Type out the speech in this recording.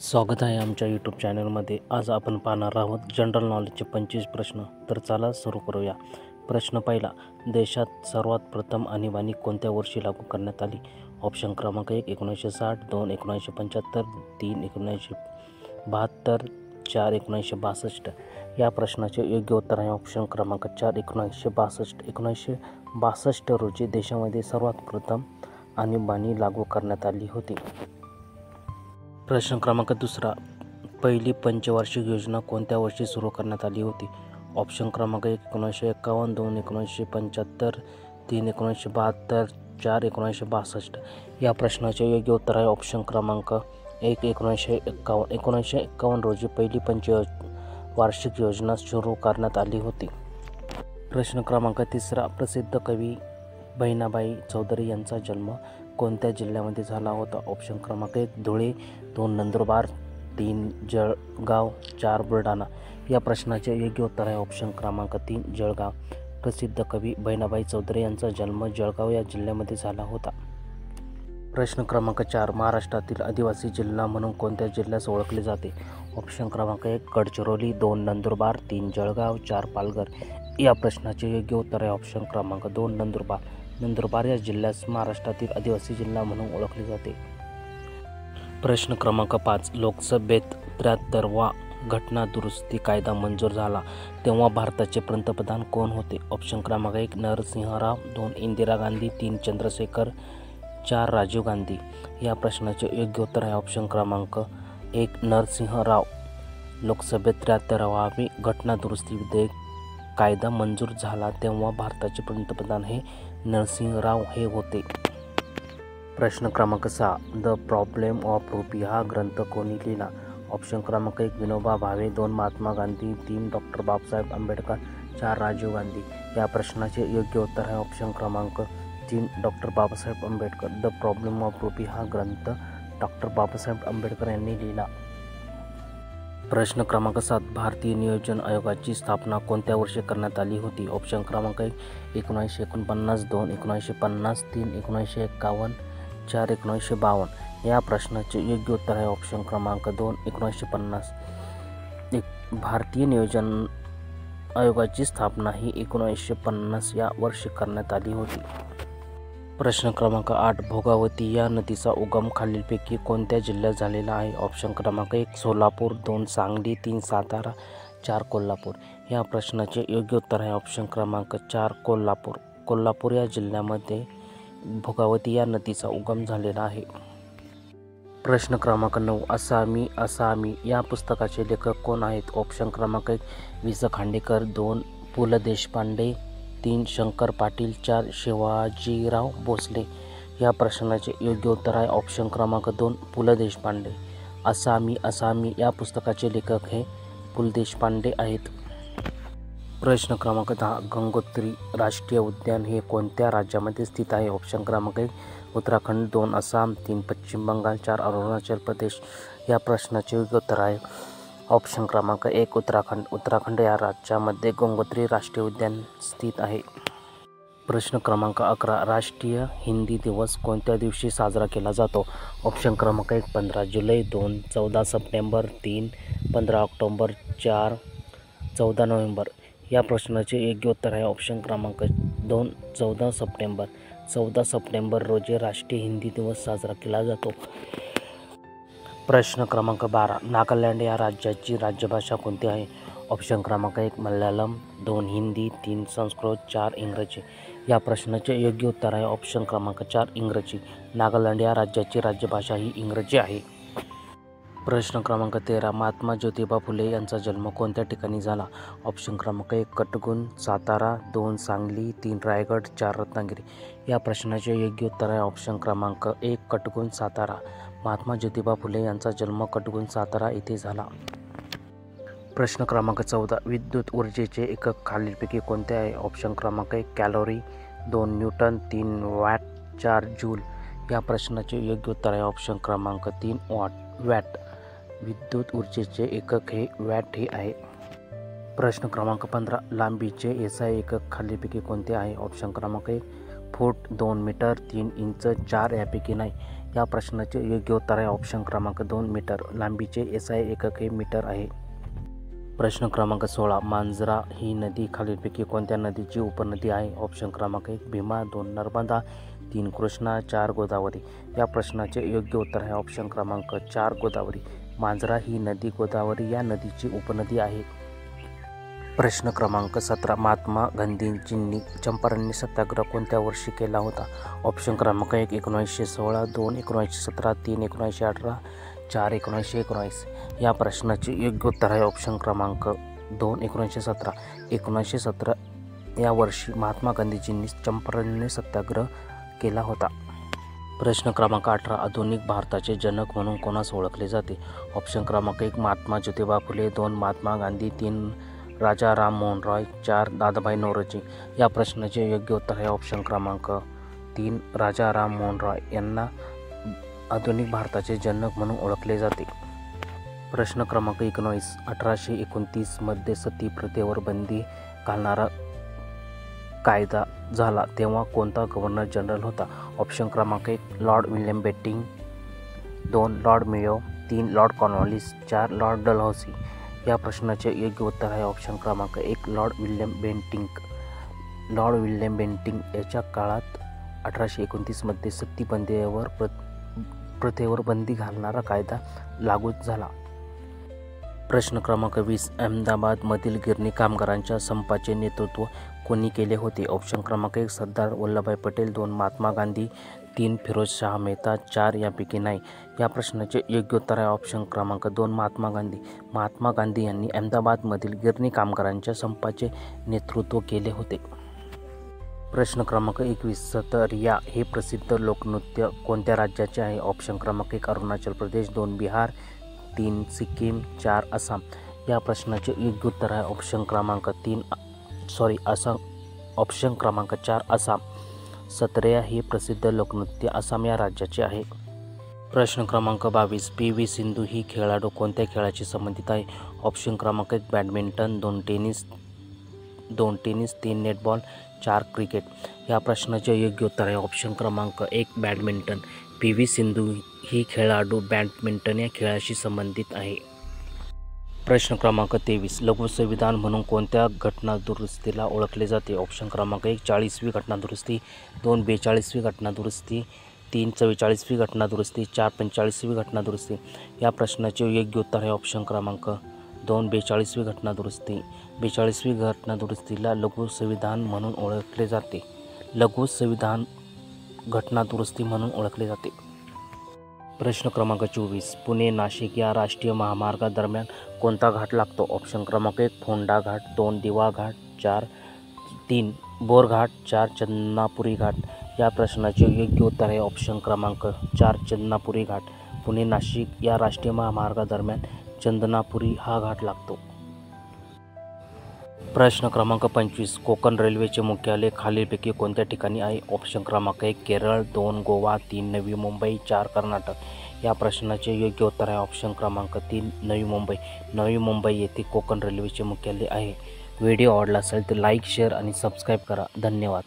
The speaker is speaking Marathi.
स्वागत आहे आमच्या यूट्यूब चॅनलमध्ये. आज आपण पाहणार आहोत जनरल नॉलेजचे 25 प्रश्न. तर चला सुरू करूया. प्रश्न पहिला, देशात सर्वात प्रथम आणीबाणी कोणत्या वर्षी लागू करण्यात आली? ऑप्शन क्रमांक 1 1960, 2 1975, 3 1972, 4 1962. या प्रश्नाचे योग्य उत्तर आहे ऑप्शन क्रमांक 4 1962. 1962 रोजी देशामध्ये सर्वात प्रथम आणीबाणी लागू करण्यात आली होती. प्रश्न क्रमांक दुसरा, पहिली पंचवार्षिक योजना कोणत्या वर्षी सुरू करण्यात आली होती? ऑप्शन क्रमांक 1 1951, 2 1975, 3 1972, 4 1962. या प्रश्नाचे योग्य उत्तर आहे ऑप्शन क्रमांक 1 1951. 1951 रोजी पहिली पंचवार्षिक योजना सुरू करण्यात आली होती. प्रश्न क्रमांक तिसरा, प्रसिद्ध कवी बहिणाबाई चौधरी यांचा जन्म कोणत्या जिल्ह्यामध्ये झाला होता? ऑप्शन क्रमांक 1 धुळे, 2 नंदुरबार, 3 जळगाव, 4 बुलढाणा. या प्रश्नाचे योग्य उत्तर आहे ऑप्शन क्रमांक 3 जळगाव. प्रसिद्ध कवी बहिणाबाई चौधरी यांचा जन्म जळगाव या जिल्ह्यामध्ये झाला होता. प्रश्न क्रमांक 4, महाराष्ट्रातील आदिवासी जिल्हा म्हणून कोणत्या जिल्ह्यास ओळखले जाते? ऑप्शन क्रमांक 1 गडचिरोली, 2 नंदुरबार, 3 जळगाव, 4 पालघर. या प्रश्नाचे योग्य उत्तर आहे ऑप्शन क्रमांक 2 नंदुरबार. नंदुरबार या जिल्ह्यास महाराष्ट्रातील आदिवासी जिल्हा म्हणून ओळखले जाते. प्रश्न क्रमांक 5, लोकसभेत 73वा घटना दुरुस्ती कायदा मंजूर झाला तेव्हा भारताचे पंतप्रधान कोण होते? ऑप्शन क्रमांक 1 नरसिंह राव, 2 इंदिरा गांधी, 3 चंद्रशेखर, 4 राजीव गांधी. या प्रश्नाचे योग्य उत्तर आहे ऑप्शन क्रमांक 1 नरसिंह राव. लोकसभेत 73वी घटना दुरुस्ती विधेयक कायदा मंजूर झाला तेव्हा भारताचे पंतप्रधान हे नरसिंह राव हे होते. प्रश्न क्रमांक 6, द प्रॉब्लेम ऑफ रुपी हा ग्रंथ कोणी लिहिला? ऑप्शन क्रमांक 1 विनोबा भावे, 2 महात्मा गांधी, 3 डॉक्टर बाबासाहेब आंबेडकर, 4 राजीव गांधी. या प्रश्नाचे योग्य उत्तर आहे ऑप्शन क्रमांक 3 doctor Babasaheb Ambedkar. The problem of rupee हा ग्रंथ डॉक्टर बाबासाहेब आंबेडकर यांनी लिहिला. प्रश्न क्रमांक 7, भारतीय नियोजन आयोगाची स्थापना कोणत्या वर्षी करण्यात आली होती? ऑप्शन क्रमांक 1 1949, 2 1950, 3 1951, 4 1952. या प्रश्नाचे योग्य उत्तर आहे ऑप्शन क्रमांक 2 1950. भारतीय नियोजन आयोगाची स्थापना ही 1950 या वर्षी करण्यात आली होती. प्रश्न क्रमांक 8, भोगावती या नदीचा उगम खालीलपैकी कोणत्या जिल्ह्यात झालेला आहे? ऑप्शन क्रमांक 1 सोलापूर, 2 सांगली, 3 सातारा, 4 कोल्हापूर. या प्रश्नाचे योग्य उत्तर आहे ऑप्शन क्रमांक 4 कोल्हापूर. कोल्हापूर या जिल्ह्यामध्ये भोगावती या नदीचा उगम झालेला आहे. प्रश्न क्रमांक 9, असामी या पुस्तकाचे लेखक कोण आहेत? ऑप्शन क्रमांक 1 वि. स. खांडेकर, 2 पु. ल. देशपांडे, 3 शंकर पाटील, 4 शिवाजीराव भोसले. या प्रश्नाचे योग्य उत्तर आहे ऑप्शन क्रमांक 2 पु. ल. देशपांडे. असामी या पुस्तकाचे लेखक हे पु. ल. देशपांडे आहेत. प्रश्न क्रमांक 10, गंगोत्री राष्ट्रीय उद्यान हे कोणत्या राज्यामध्ये स्थित आहे? ऑप्शन क्रमांक 1 उत्तराखंड, 2 आसाम, 3 पश्चिम बंगाल, 4 अरुणाचल प्रदेश. या प्रश्नाचे योग्य उत्तर आहे ऑप्शन क्रमांक 1 उत्तराखंड. उत्तराखंड या राज्यामध्ये गंगोत्री राष्ट्रीय उद्यान स्थित आहे. प्रश्न क्रमांक 11, राष्ट्रीय हिंदी दिवस कोणत्या दिवशी साजरा केला जातो? ऑप्शन क्रमांक 1 15 जुलै, 2 14 सप्टेंबर, 3 15 ऑक्टोबर, 4 14 नोव्हेंबर. या प्रश्नाचे योग्य उत्तर आहे ऑप्शन क्रमांक 2 14 सप्टेंबर. 14 सप्टेंबर रोजी राष्ट्रीय हिंदी दिवस साजरा केला जातो. प्रश्न क्रमांक 12, नागालँड या राज्याची राज्यभाषा कोणती आहे? ऑप्शन क्रमांक 1 मल्याळम, 2 हिंदी, 3 संस्कृत, 4 इंग्रजी. या प्रश्नाचे योग्य उत्तर आहे ऑप्शन क्रमांक 4 इंग्रजी. नागालँड या राज्याची राज्यभाषा ही इंग्रजी आहे. प्रश्न क्रमांक 13, महात्मा ज्योतिबा फुले यांचा जन्म कोणत्या ठिकाणी झाला? ऑप्शन क्रमांक 1 कटगुण, सातारा, 2 सांगली, 3 रायगड, 4 रत्नागिरी. या प्रश्नाचे योग्य उत्तर आहे ऑप्शन क्रमांक 1 कटगुण, सातारा. महात्मा ज्योतिबा फुले यांचा जन्म कटगुण, सातारा येथे झाला. प्रश्न क्रमांक 14, विद्युत ऊर्जेचे एकक खालीलपैकी कोणते आहे? ऑप्शन क्रमांक 1 कॅलोरी, 2 न्यूटन, 3 वॅट, 4 जूल. या प्रश्नाचे योग्य उत्तर आहे ऑप्शन क्रमांक 3 वॅट. विद्युत ऊर्जेचे एकक हे वॅट हे आहे. प्रश्न क्रमांक 15, लांबीचे एसआय एकक खालीलपैकी कोणते आहे? ऑप्शन क्रमांक 1 फूट 2 मीटर 3 इंच 4 यापैकी नाही. या प्रश्नाचे योग्य उत्तर आहे ऑप्शन क्रमांक 2 मीटर. लांबीचे SI एकक हे मीटर आहे. प्रश्न क्रमांक 16. मांजरा ही नदी खालीलपैकी कोणत्या नदीची उपनदी आहे? ऑप्शन क्रमांक 1 भीमा, 2 नर्मदा, 3 कृष्णा, 4 गोदावरी. या प्रश्नाचे योग्य उत्तर आहे ऑप्शन क्रमांक 4 गोदावरी. मांजरा ही नदी गोदावरी या नदीची उपनदी आहे. प्रश्न क्रमांक 17. महात्मा गांधीजींनी चंपारण्य सत्याग्रह कोणत्या वर्षी केला होता? ऑप्शन क्रमांक 1 1916, 2 1917, 3 1918, 4 1919. या प्रश्नाचे योग्य उत्तर आहे ऑप्शन क्रमांक 2 1917. 1917 या वर्षी महात्मा गांधीजींनी चंपारण्य सत्याग्रह केला होता. प्रश्न क्रमांक 18. आधुनिक भारताचे जनक म्हणून कोणास ओळखले जाते? ऑप्शन क्रमांक 1 महात्मा ज्योतिबा फुले, 2 महात्मा गांधी, 3 राजा राममोहन रॉय, 4 दादाभाई नौरोजी. या प्रश्नाचे योग्य उत्तर आहे ऑप्शन क्रमांक 3 राजा राममोहन रॉय यांना आधुनिक भारताचे जनक म्हणून ओळखले जाते. प्रश्न क्रमांक 19. 1829 मध्ये सती प्रथेवर बंदी घालणारा कायदा झाला तेव्हा कोणता गव्हर्नर जनरल होता? ऑप्शन क्रमांक 1 Lord William Bentinck, 2 Lord Mayo, 3 Lord Cornwallis, 4 Lord Dalhousie. या प्रश्नाचे योग्य उत्तर आहे ऑप्शन क्रमांक 1 Lord William Bentinck. Lord William Bentinck याच्या काळात 1829 मध्ये सती प्रथेवर बंदी घालणारा कायदा लागू झाला. प्रश्न क्रमांक 20. अहमदाबादमधील गिरणी कामगारांच्या संपाचे नेतृत्व कोणी केले होते? ऑप्शन क्रमांक 1 सरदार वल्लभभाई पटेल, 2 महात्मा गांधी, 3 फिरोजशाह मेहता, 4 यापैकी नाही. या प्रश्नाचे योग्य उत्तर आहे ऑप्शन क्रमांक 2 महात्मा गांधी. महात्मा गांधी यांनी अहमदाबादमधील गिरणी कामगारांच्या संपाचे नेतृत्व केले होते. प्रश्न क्रमांक 21. सतरिया हे प्रसिद्ध लोकनृत्य कोणत्या राज्याचे आहे? ऑप्शन क्रमांक 1 अरुणाचल प्रदेश, 2 बिहार, 3 सिक्कीम, 4 आसाम. या प्रश्नाचे योग्य उत्तर आहे ऑप्शन क्रमांक 4 आसाम. सतरिया हे प्रसिद्ध लोकनृत्य आसाम या राज्याचे आहे. प्रश्न क्रमांक 22. PV सिंधू ही खेळाडू कोणत्या खेळाशी संबंधित आहे? ऑप्शन क्रमांक 1 बॅडमिंटन, 2 टेनिस, 3 नेटबॉल, 4 क्रिकेट. या प्रश्नाचे योग्य उत्तर आहे ऑप्शन क्रमांक 1 बॅडमिंटन. PV सिंधू ही खेळाडू बॅडमिंटन या खेळाशी संबंधित आहे. प्रश्न क्रमांक 23. लघु संविधान म्हणून कोणत्या घटनादुरुस्तीला ओळखले जाते? ऑप्शन क्रमांक 1 40वी घटनादुरुस्ती, 2 42वी घटनादुरुस्ती, 3 44वी घटनादुरुस्ती, 4 45वी घटनादुरुस्ती. या प्रश्नाचे योग्य उत्तर आहे ऑप्शन क्रमांक 2 42वी घटनादुरुस्ती. 42वी घटनादुरुस्तीला लघु संविधान म्हणून ओळखले जाते. लघु संविधान घटनादुरुस्ती म्हणून ओळखले जाते. प्रश्न क्रमांक 24. पुणे नाशिक या राष्ट्रीय महामार्गादरम्यान कोणता घाट लागतो? ऑप्शन क्रमांक 1 फोंडा घाट, 2 दिवा घाट, 3 बोर घाट, 4 चंदनापुरी घाट. या प्रश्नाचे योग्य उत्तर आहे ऑप्शन क्रमांक 4 चंदनापुरी घाट. पुणे नाशिक या राष्ट्रीय महामार्गादरम्यान चंदनापुरी हा घाट लागतो. प्रश्न क्रमांक 25. कोकण रेल्वेचे मुख्यालय खालीलपैकी कोणत्या ठिकाणी आहे? ऑप्शन क्रमांक 1 केरळ, 2 गोवा, 3 नवी मुंबई, 4 कर्नाटक. या प्रश्नाचे योग्य उत्तर आहे ऑप्शन क्रमांक 3 नवी मुंबई. नवी मुंबई येथे कोकण रेल्वेचे मुख्यालय आहे. व्हिडिओ आवडला असेल तर लाईक, शेअर आणि सबस्क्राईब करा. धन्यवाद.